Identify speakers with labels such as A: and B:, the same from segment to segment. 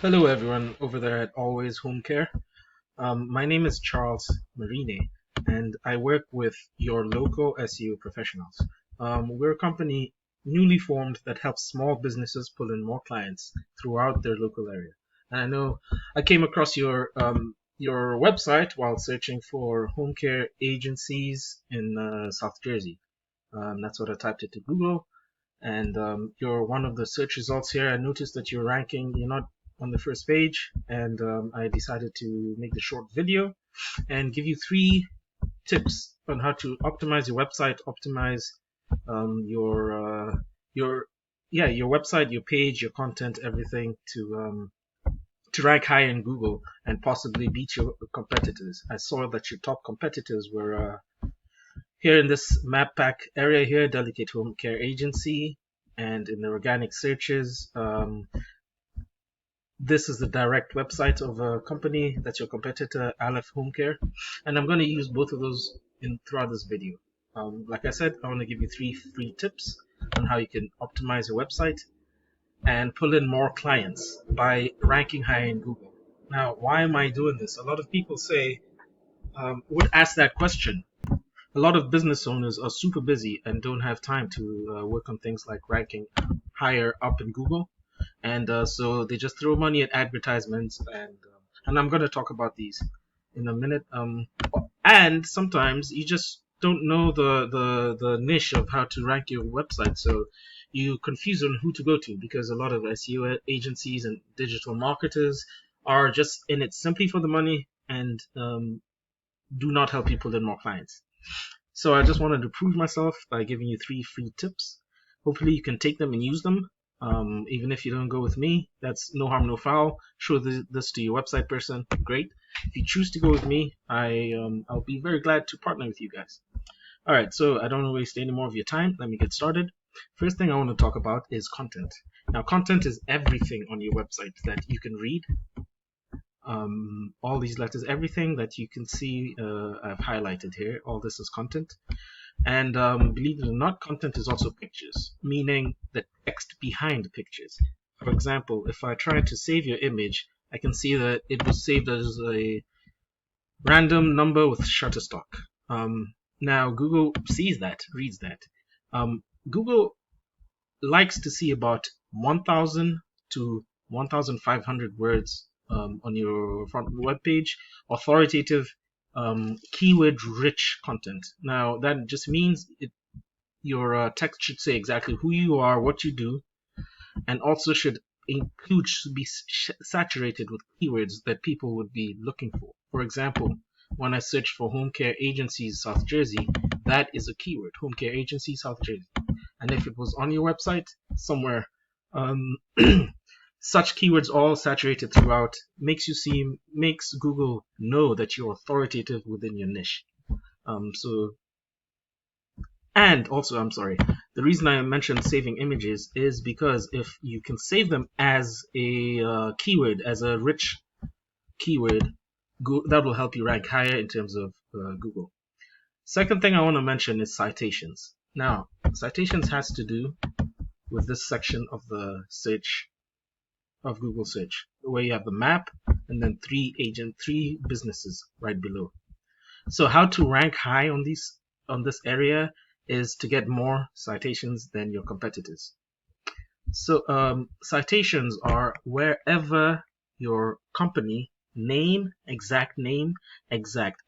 A: Hello, everyone over there at Always Home Care. My name is Charles Marine, and I work with your local SEO professionals. We're a company newly formed that helps small businesses pull in more clients throughout their local area. And I know I came across your website while searching for home care agencies in South Jersey. That's what I typed into Google, and you're one of the search results here. I noticed that you're ranking, you're not on the first page, and I decided to make the short video and give you 3 tips on how to optimize your website, optimize your your website, your page, your content, everything to rank high in Google and possibly beat your competitors. I saw that your top competitors were here in this map pack area here, Delicate Home Care Agency, and in the organic searches, this is the direct website of a company that's your competitor, Aleph Home Care, and I'm going to use both of those throughout this video. Like I said, I want to give you 3 free tips on how you can optimize your website and pull in more clients by ranking high in Google. Now, why am I doing this? A lot of people would ask that question. A lot of business owners are super busy and don't have time to work on things like ranking higher up in Google, and so they just throw money at advertisements, and I'm going to talk about these in a minute. And sometimes you just don't know the niche of how to rank your website, so you confuse on who to go to, because a lot of SEO agencies and digital marketers are just in it simply for the money and do not help you pull in more clients. So I just wanted to prove myself by giving you 3 free tips. Hopefully you can take them and use them. Even if you don't go with me, that's no harm, no foul. Show this to your website person. Great. If you choose to go with me, I'll be very glad to partner with you guys. All right, so I don't want to waste any more of your time. Let me get started. First thing I want to talk about is content. Now, content is everything on your website that you can read. All these letters, everything that you can see, I've highlighted here. All this is content. And believe it or not, content is also pictures, meaning the text behind pictures. For example, if I try to save your image, I can see that it was saved as a random number with Shutterstock. Now, Google sees that, reads that. Google likes to see about 1,000 to 1,500 words on your front web page, authoritative, keyword-rich content. Now, that just means your text should say exactly who you are, what you do, and also should be saturated with keywords that people would be looking for. For example, when I search for home care agencies South Jersey, that is a keyword, home care agency South Jersey. And if it was on your website somewhere, such keywords all saturated throughout makes Google know that you're authoritative within your niche. And also, I'm sorry, the reason I mentioned saving images is because if you can save them as a keyword, as a rich keyword, that will help you rank higher in terms of Google. Second thing I want to mention is citations. Now, citations has to do with this section of the search of Google search, where you have the map and then 3 businesses right below. So how to rank high on this area is to get more citations than your competitors. So citations are wherever your company name, exact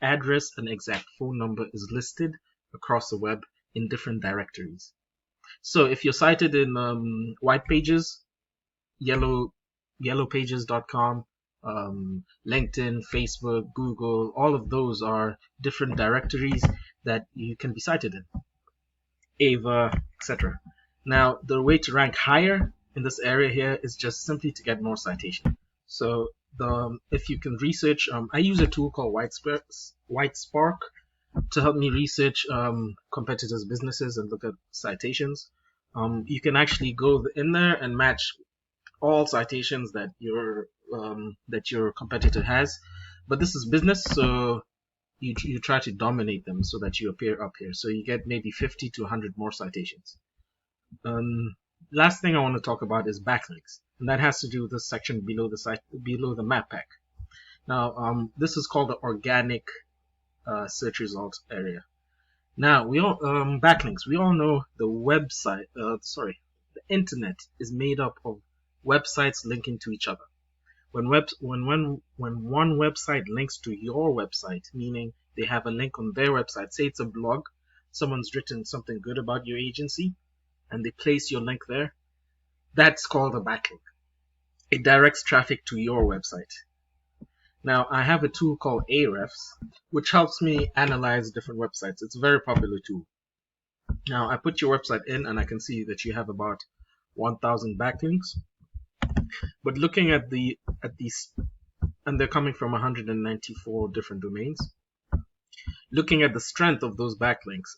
A: address, and exact phone number is listed across the web in different directories. So if you're cited in white pages, yellowpages.com, LinkedIn, Facebook, Google, all of those are different directories that you can be cited in, Ava, etc. Now, the way to rank higher in this area here is just simply to get more citation. So if you can research, I use a tool called Whitespark to help me research competitors' businesses and look at citations. You can actually go in there and match all citations that your competitor has, but this is business, so you try to dominate them so that you appear up here. So you get maybe 50 to 100 more citations. Last thing I want to talk about is backlinks. and that has to do with this section below the site, below the map pack. Now, this is called the organic search results area. Now, we all backlinks. We all know the website. The internet is made up of websites linking to each other. When one website links to your website, meaning they have a link on their website, say it's a blog, someone's written something good about your agency, and they place your link there, that's called a backlink. It directs traffic to your website. Now, I have a tool called Ahrefs, which helps me analyze different websites. It's a very popular tool. Now, I put your website in, and I can see that you have about 1,000 backlinks. But looking at these, and they're coming from 194 different domains. Looking at the strength of those backlinks,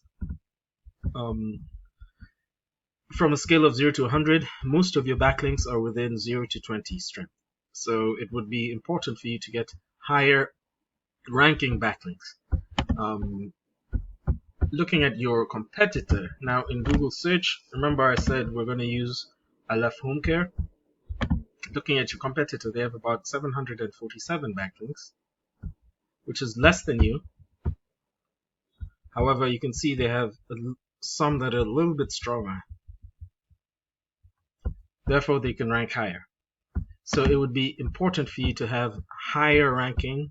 A: from a scale of 0 to 100, most of your backlinks are within 0 to 20 strength. So it would be important for you to get higher ranking backlinks. Looking at your competitor, now in Google search, remember I said we're going to use Aleph Home Care. Looking at your competitor, they have about 747 backlinks, which is less than you. However, you can see they have some that are a little bit stronger. Therefore, they can rank higher. So it would be important for you to have higher ranking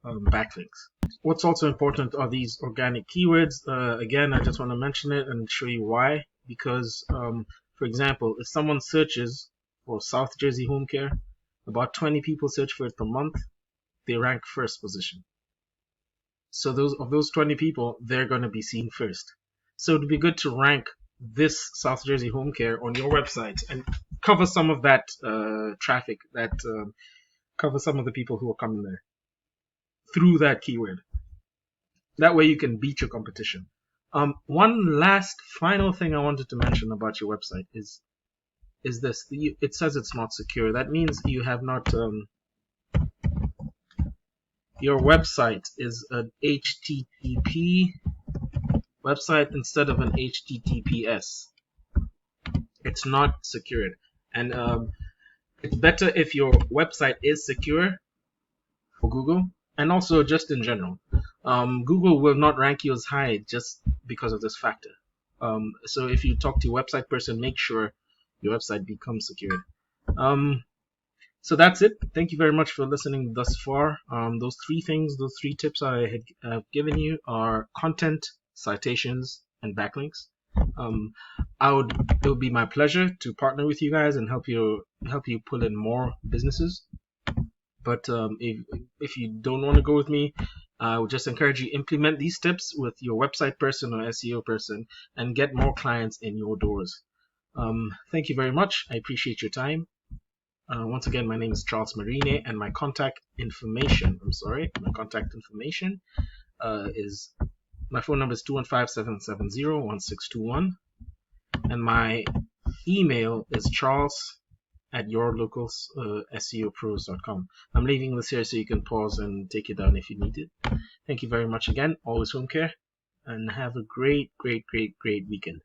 A: backlinks. What's also important are these organic keywords. Again, I just want to mention it and show you why. Because, for example, if someone searches for South Jersey Home Care, about 20 people search for it per month, they rank first position. So those 20 people, they're going to be seen first. So it would be good to rank this South Jersey Home Care on your website and cover some of that traffic, cover some of the people who are coming there through that keyword. That way you can beat your competition. One last final thing I wanted to mention about your website is this. It says it's not secure. That means you have not your website is an HTTP website instead of an HTTPS. It's not secured, and it's better if your website is secure for Google, and also just in general. Google will not rank you as high just because of this factor. So if you talk to your website person, make sure your website becomes secured. So that's it. Thank you very much for listening thus far. Those three tips I have given you are content, citations, and backlinks. It would be my pleasure to partner with you guys and help you pull in more businesses. But if you don't want to go with me, I would just encourage you to implement these tips with your website person or SEO person and get more clients in your doors. Thank you very much. I appreciate your time. Once again, my name is Charles Marine, and my contact information is, my phone number is 215-770-1621, and my email is charles@yourlocalseopros.com. I'm leaving this here so you can pause and take it down if you need it. Thank you very much again. Always home care, and have a great weekend.